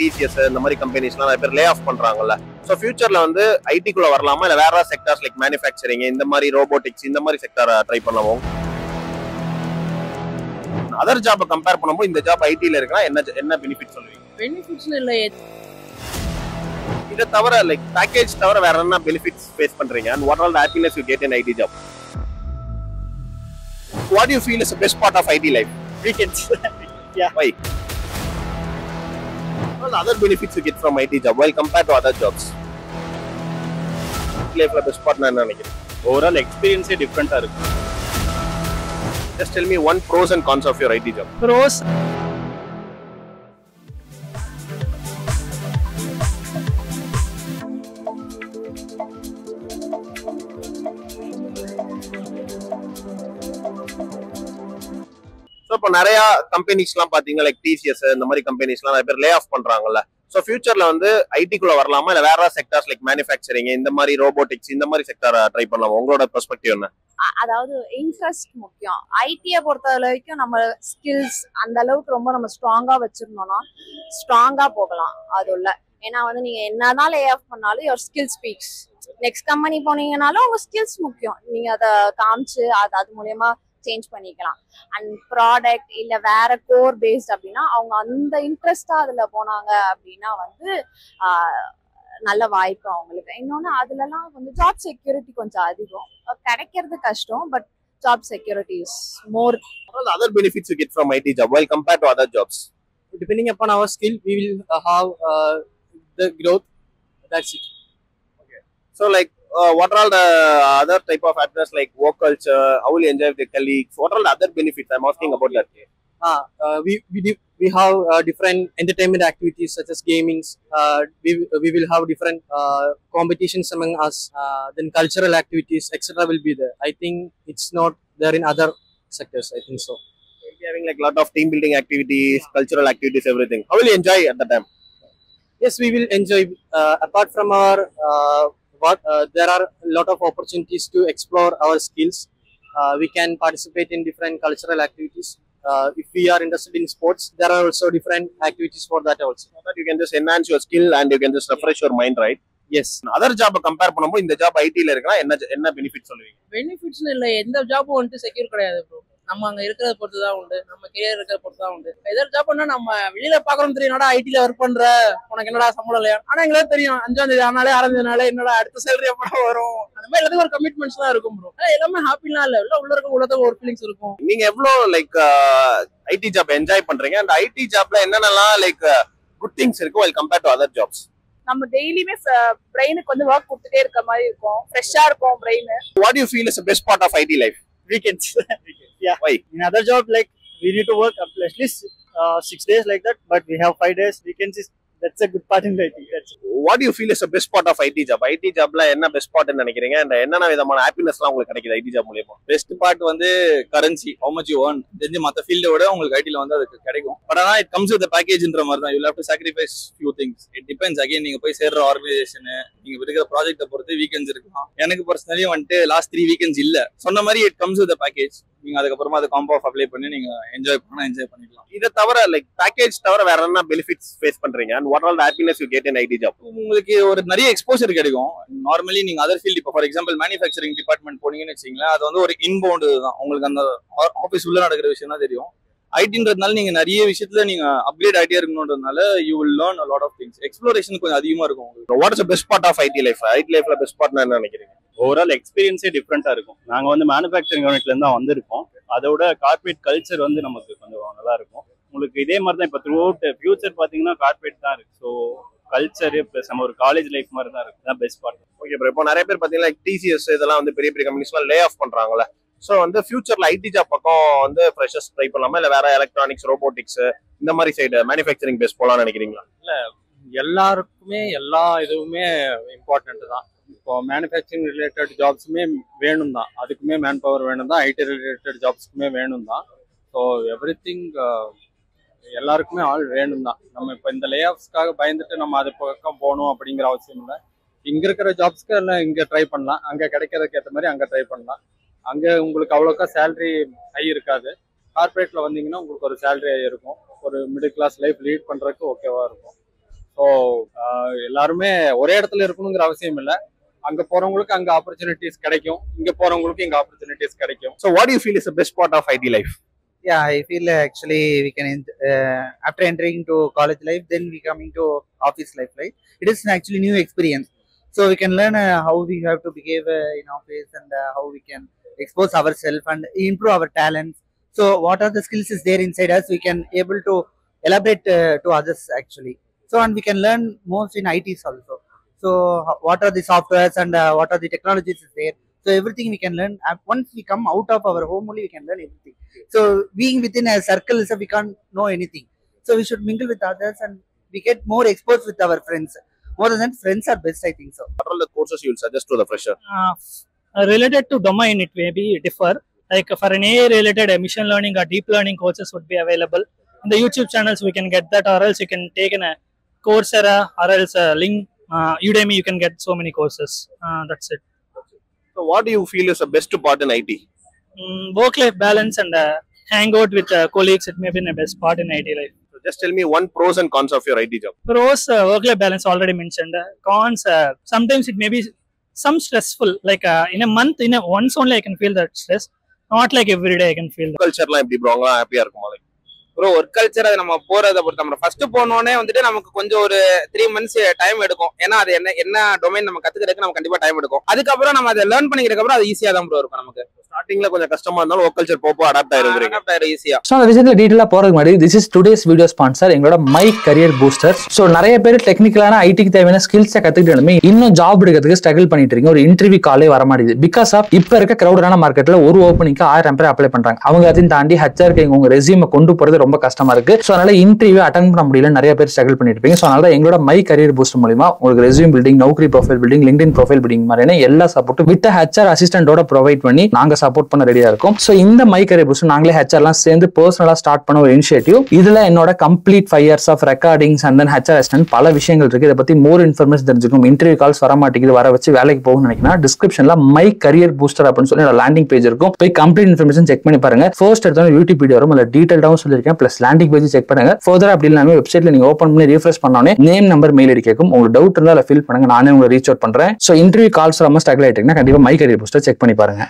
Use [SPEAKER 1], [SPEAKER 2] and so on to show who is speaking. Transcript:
[SPEAKER 1] TCS இந்த மாதிரி கம்பெனிஸ்லாம் நிறைய பேர் லே ஆஃப் பண்றாங்கல்ல. ஸோ ஃபியூச்சர்ல வந்து ஐடிக்குள்ள வரலாமா இல்ல வேற செக்டார்ஸ் லைக் மேனுஃபேக்சரிங் இந்த மாதிரி ரோபோட்டிக்ஸ் இந்த மாதிரி செக்டாரை ட்ரை பண்ணலாமோ? அதர் ஜாபை கம்பேர் பண்ணும்போது இந்த ஜாப் ஐடில இருக்குன்னா என்ன பெனிஃபிட் சொல்லுவீங்க?
[SPEAKER 2] பெனிஃபிட்ஸ் இல்ல,
[SPEAKER 1] இதை தவிர லைக் பேக்கேஜ் தவிர வேற என்ன பெனிஃபிட்ஸ் ஃபேஸ் பண்றீங்க and what all the happiness you get in IT job? What do you feel is the best part of IT life?
[SPEAKER 2] weekends.
[SPEAKER 1] Yeah. Why? What other benefits you get from IT job while compared to other jobs? Life la best part na enna nenikiren?
[SPEAKER 3] Overall experience different ah irukku.
[SPEAKER 1] Just tell me one pros and cons of your IT job.
[SPEAKER 2] Pros,
[SPEAKER 1] so இப்போ நிறைய கம்பெனிஸ்லாம் பார்த்தீங்கன்னா like TCS இந்த மாதிரி கம்பெனிஸ்லாம் நிறைய பேர் lay off பண்றாங்கல்ல. So ஃபியூச்சர்ல வந்து ஐடிக்குள்ள வரலாமா இல்லை வேற செக்டார்ஸ் லைக் மேனுஃபேக்சரிங் இந்த மாதிரி ரோபோட்டிக்ஸ் இந்த மாதிரி செக்டாரை ட்ரை பண்ணலாமா? உங்களோட பெர்ஸ்பெக்டிவ் என்ன?
[SPEAKER 4] அதாவது இன்ட்ரெஸ்ட் முக்கியம். ஐடியை பொறுத்த வரைக்கும் நம்ம ஸ்கில்ஸ் அந்த அளவுக்கு ரொம்ப நம்ம ஸ்ட்ராங்கா வச்சிருந்தோம்னா ஸ்ட்ராங்கா போகலாம் அது உள்ள. ஏன்னா வந்து நீங்க என்னதான் லே ஆஃப் பண்ணாலும் your skill speaks. Next company போனீங்கனாலும் உங்க ஸ்கில்ஸ் முக்கியம். நீங்க அதை காமிச்சு அது மூலியமா சேஞ்ச் பண்ணிக்கலாம். அண்ட் ப்ராடக்ட் இல்ல வேற கோர் பேஸ்ட் அப்படின்னா அவங்க அந்த இன்ட்ரெஸ்டா அதுல போனாங்க அப்படின்னா வந்து நல்ல வாய்ப்பு அவங்களுக்கு. இன்னொன்னு அதுலலாம் கொஞ்சம் ஜாப் செக்யூரிட்டி கொஞ்சம் அதிகம், கிடைக்கிறது கஷ்டம். But job security is more.
[SPEAKER 1] Other benefits you get from IT job while compared to other jobs?
[SPEAKER 2] depending upon our skill, we will have the growth. That's it.
[SPEAKER 1] So like what are all the other type of happiness like work culture? How will you enjoy with your colleagues? What are all the other benefits? I'm asking about that.
[SPEAKER 2] We have different entertainment activities such as gamings. We will have different competitions among us. Then cultural activities, etc. will be there. I think it's not there in other sectors. I think so.
[SPEAKER 1] We'll be having like a lot of team building activities, cultural activities, everything. How will you enjoy at the time?
[SPEAKER 2] Yes, we will enjoy. Apart from our work, there are a lot of opportunities to explore our skills. We can participate in different cultural activities. If we are interested in sports, there are also different activities for that also.
[SPEAKER 1] So that you can just enhance your skill and you can just refresh your mind, right?
[SPEAKER 2] Yes.
[SPEAKER 1] Other job compare பண்ணும்போது இந்த job ஐடில இருக்குன்னா என்ன benefit சொல்லுவீங்க?
[SPEAKER 2] Benefits இல்ல, எந்த ஜாப்பும் வந்துட்டு secure கிடையாது ப்ரோ. நம்ம அங்க இருக்கிறத பொறுத்து தான் உண்டு, நம்ம கேரியர் இருக்கிறத பொறுத்து தான் உண்டு. எதர் ஜாப்னா நம்ம வெளியில பாக்குறோம் தெரியும், என்னடா ஐடில ஒர்க் பண்ற, உனக்கு என்னடா சம்பளம் இல்லையா? ஆனா எங்களுக்கு தெரியும் 5ஆம் தேதி ஆனாலே 6ஆம் தேதி ஆனாலே என்னடா அடுத்த சேலரி எப்படா வரும். அந்த மாதிரி எல்லாத்துக்கும் ஒரு கமிட்மெண்ட்ஸ் தான் இருக்கும் ப்ரோ. எல்லாமே ஹாப்பிலாம் இல்ல, உள்ள இருக்க உள்ளத ஒரு ஃபீலிங்ஸ் இருக்கும்.
[SPEAKER 1] நீங்க எவ்வளவு லைக் ஐடி ஜாப் என்ஜாய் பண்றீங்க and ஐடி ஜாப்ல என்னென்னலாம் லைக் குட் திங்ஸ் இருக்கு while compared to other jobs?
[SPEAKER 4] நம்ம டெய்லியுமே பிரெயினுக்கு வந்து ஒர்க் கொடுத்துட்டே இருக்க மாதிரி இருக்கும், ஃப்ரெஷ்ஷா இருக்கும் brain.
[SPEAKER 1] What do you feel is the best part of IT life?
[SPEAKER 2] Weekends. Yeah.
[SPEAKER 1] Why?
[SPEAKER 2] In other job, like we need to work up at least 6 days like that, but we have 5 days. Weekends is that's a good part in IT.
[SPEAKER 1] What do you feel is the best part of IT job? IT jobல என்ன best part நினைக்கிறீங்க and என்னென்ன விதமான ஹாப்பினஸ்லாம் உங்களுக்கு கிடைக்குது IT job மூலமா?
[SPEAKER 3] Best part வந்து currency, how much you earn. தெரிஞ்சு மற்ற ஃபீல்டை விட உங்களுக்கு ஐடியில் வந்து அதுக்கு கிடைக்கும். பட் ஆனால் இட் கம்ஸ் வித் பேக்கேஜ்ன்ற மாதிரி தான். You have to sacrifice few things. It depends. Again நீங்க போய் சேர்ற ஆர்கனைசேஷன், நீங்க இருக்கிற ப்ராஜெக்டை பொறுத்து வீக்கெண்ட்ஸ் இருக்கலாம். எனக்கு பர்சனலி வந்துட்டு லாஸ்ட் 3 வீக்கெண்ட்ஸ் இல்ல. சொன்ன மாதிரி இட் கம்ஸ் வித் பேக்கேஜ். நீங்க அதுக்கப்புறமா அது காம்போ ஆஃப் அப்ளை பண்ணி நீங்க என்ஜாய் பண்ணிக்கலாம்.
[SPEAKER 1] இதை தவிர லைக் பேக்கேஜ் தவிர வேற என்ன பெனிஃபிட்ஸ் ஃபேஸ் பண்றீங்க and what all the happiness you get in IT job?
[SPEAKER 3] உங்களுக்கு ஒரு நிறைய எக்ஸ்போசர் கிடைக்கும். நார்மலி நீங்க அதர் ஃபீல்ட், இப்போ ஃபார் எக்ஸாம்பிள் மேனுஃபேக்சரிங் டிபார்ட்மெண்ட் போனீங்கன்னு வச்சுங்களேன், அது வந்து ஒரு இன்பவுண்ட் தான். உங்களுக்கு அந்த ஆஃபீஸ் உள்ள நடக்கிற விஷயம் தான் தெரியும். ஐடின்றதுனால நீங்க நிறைய விஷயத்துல நீங்க அப்கிரேட் ஆகிட்டே இருக்கணும்ன்றதுனால you will learn a lot of things. Exploration கொஞ்சம் அதிகமா இருக்கும் உங்களுக்கு.
[SPEAKER 1] What is the best part of IT life? IT lifeல பெஸ்ட் பார்ட்னா என்ன நினைக்கிறீங்க?
[SPEAKER 3] ஓவரால் எக்ஸ்பீரியன்ஸே டிஃப்ரெண்டா இருக்கும். நாங்க வந்து மேனுஃபேக்சரிங் யூனிட்ல இருந்து தான் வந்திருக்கோம். அதோட கார்பரேட் கல்ச்சர் வந்து நமக்கு கொஞ்சம் நல்லா இருக்கும். உங்களுக்கு இதே மாதிரி தான் இப்போ த்ரூ அவுட் ஃபியூச்சர் பார்த்தீங்கன்னா கார்பரேட் தான் இருக்கு. ஸோ கல்ச்சரு ப்ளஸ் நம்ம ஒரு காலேஜ் லைஃப் மாதிரி தான் இருக்கு. தான் பெஸ்ட் பார்ட்.
[SPEAKER 1] ஓகே ப்ரோ, இப்போ நிறைய பேர் பார்த்தீங்கன்னா TCS இதெல்லாம் வந்து பெரிய பெரிய கம்பெனிஸ்லாம் லே ஆஃப் பண்றாங்கல்ல. ஸோ வந்து ஃபியூச்சர்ல ஐடி ஜாப் பக்கம் வந்து ஃப்ரெஷர்ஸ் ட்ரை பண்ணலாமா இல்லை வேற எலக்ட்ரானிக்ஸ், ரோபோட்டிக்ஸ் இந்த மாதிரி சைடு மேனுஃபேக்சரிங் பேஸ் போகலாம்னு நினைக்கிறீங்களா?
[SPEAKER 2] இல்ல, எல்லாருக்குமே எல்லா இதுவுமே இம்பார்ட்டன்ட் தான். இப்போ மேனுஃபேக்சரிங் ரிலேட்டட் ஜாப்ஸுமே வேணும் தான், அதுக்குமே மேன் பவர் வேணும் தான், ஐடி ரிலேட்டட் ஜாப்ஸுக்குமே வேணும் தான். ஸோ எவ்ரி திங் எல்லாருக்குமே ஆள் வேணும் தான். நம்ம இப்போ இந்த லே ஆஃப்ஸ்க்காக பயந்துட்டு நம்ம அது பக்கம் போகணும் அப்படிங்கிற அவசியம் இல்லை. இங்கே இருக்கிற ஜாப்ஸ்க்கு எல்லாம் இங்கே ட்ரை பண்ணலாம், அங்கே கிடைக்கிறதுக்கு ஏற்ற மாதிரி அங்கே ட்ரை பண்ணலாம். அங்கே உங்களுக்கு அவ்வளோக்கா சேலரி ஹை இருக்காது. கார்பரேட்டில் வந்தீங்கன்னா உங்களுக்கு ஒரு சேலரி ஹை இருக்கும், ஒரு மிடில் கிளாஸ் லைஃப் லீட் பண்ணுறதுக்கு ஓகேவா இருக்கும். ஸோ எல்லாருமே ஒரே இடத்துல இருக்கணுங்கிற அவசியம் இல்லை. அங்க போறவங்களுக்கு அங்க ஆப்பர்ச்சுனிட்டிஸ் கிடைக்கும், இங்க போறவங்களுக்கு இங்க ஆப்பர்ச்சுனிட்டிஸ் கிடைக்கும்.
[SPEAKER 1] So what do you feel is the best part of IT life?
[SPEAKER 5] Yeah, I feel actually we can after entering to college life, then we coming to office life, right? It is actually new experience, so we can learn how we have to behave in office, and how we can expose ourselves and improve our talents. So what are the skills is there inside us, we can able to elaborate to others actually. So and we can learn most in ITs also. So what are the softwares and what are the technologies is there. So everything we can learn. Once we come out of our home only, we can learn everything. So being within a circle, so we can't know anything. So we should mingle with others and we get more exposed with our friends. More than that, friends are best, I think so.
[SPEAKER 1] What are the courses you will suggest to the fresher?
[SPEAKER 6] Related to domain, it may be differ. Like for an AI related machine learning or deep learning courses would be available. In the YouTube channels, we can get that, or else you can take in a Coursera, or else a link. Udemy, you can get so many courses. That's it.
[SPEAKER 1] So what do you feel is the best part in IT?
[SPEAKER 6] Work-life balance and hang out with colleagues, it may be the best part in IT life.
[SPEAKER 1] So just tell me one pros and cons of your IT job.
[SPEAKER 6] Pros, work-life balance already mentioned. Cons, sometimes it may be some stressful. Like in a month, once only I can feel that stress. Not like every day I can feel that.
[SPEAKER 1] Culture லாம் எப்படி bro அங்க ஹாப்பியா இருக்குமா?
[SPEAKER 7] Bro work culture அது நம்ம போறதை பொறுத்த நம்ம ஃபர்ஸ்ட் போனோடனே வந்துட்டு நமக்கு கொஞ்சம் ஒரு 3 months டைம் எடுக்கும். ஏன்னா அது என்ன டொமைன் நம்ம கத்துக்கிறதுக்கு நமக்கு கண்டிப்பா டைம் எடுக்கும். அதுக்கப்புறம் நம்ம அதை லேர்ன் பண்ணிக்கிறதுக்கு அப்புறம் அது ஈஸியா தான் ப்ரோ இருக்கும். நமக்கு
[SPEAKER 1] ஸ்டார்டிங்ல கொஞ்சம் கஷ்டமா இருந்தாலும் ஒர்க் கல்ச்சர் போப்போ அடாப்ட் ஆயிருங்க
[SPEAKER 7] ஈஸியா.
[SPEAKER 8] ஸோ அந்த விஷயத்துல டீட்டெயிலா போறதுக்கு முன்னாடி this is today's video sponsor எங்களோட மை கரியர் பூஸ்டர். ஸோ நிறைய பேர் டெக்னிக்கலான ஐடிக்கு தேவையான ஸ்கில்ஸை கத்துக்கிட்டாலுமே இன்னும் ஜாப் எடுக்கிறதுக்கு ஸ்ட்ரகிள் பண்ணிட்டு இருக்கீங்க. ஒரு இன்டர்வியூ காலே வர மாட்டேங்குது. பிகாஸ் ஆஃப் இப்ப இருக்க கிரௌடான மார்க்கெட்ல ஒரு ஓப்பனிங்க்கு 1000 பேர் அப்ளை பண்றாங்க. அவங்க அதையும் தாண்டி HR உங்க ரெஸ்யூமை கொண்டு போறது ரொம்ப கஷ்டமா இருக்கு. ஸோ அதனால இன்டர்வியூ அட்டன் பண்ண முடியல, நிறைய பேர் ஸ்ட்ரகிள் பண்ணிட்டு இருப்பீங்க. ஸோ அதனால எங்களோட மை கரியர் பூஸ்டர் மூலமா உங்களுக்கு resume building, Naukri profile building, LinkedIn profile building மாதிரியான எல்லா சப்போர்ட்டும் வித் HR அசிஸ்டன்டோட ப்ரொவைட் பண்ணி நாங்க சப்போர்ட் பண்ண ரெடியா இருக்கும். ஸோ இந்த மை கரியர் பூஸ்டர் நாங்களே HRலாம் சேர்ந்து பர்சனலா ஸ்டார்ட் பண்ண ஒரு இனிஷியேட்டிவ். இதுல என்னோட complete 5 years of recordings and then HR assistant பல விஷயங்கள் இருக்கு. இதை பத்தி மோர் இன்ஃபர்மேஷன் தெரிஞ்சுக்கணும், இன்டர்வியூ கால்ஸ் வர மாட்டேங்குது, வர வச்சு வேலைக்கு போகணும்னு நினைக்கிறேன், டிஸ்கிரிப்ஷன்ல மை கரியர் பூஸ்டர் அப்படின்னு சொல்லி லேண்டிங் பேஜ் இருக்கும். போய் கம்ப்ளீட் இன்ஃபர்மேஷன் செக் பண்ணி பாருங்க. ஃபர்ஸ்ட் எடுத்தோம் யூடியூப் வீடியோ வரும், அதில் டீடைல்டாகவும் சொல்லியிருக்கேன். பிளஸ் லேண்டிங் பேஜ் செக் பண்ணுங்க. ஃபர்தர் அப்படி இல்லாம வெப்சைட்ல நீங்க ஓப்பன் பண்ணி ரீஃப்ரெஷ் பண்ணோன்னே நேம், நம்பர், மெயில் ஐடி கேட்கும். உங்களுக்கு டவுட் இருந்தால் ஃபில் பண்ணுங்க, நானே உங்களை ரீச் அவுட் பண்றேன். ஸோ இன்டர்வியூ கால்ஸ் ரொம்ப ஸ்ட்ரகிள் ஆயிட்டீங்கன்னா கண்டிப்பா மை கரியர் பூஸ்டர் செக் பண்ணி பாருங்க.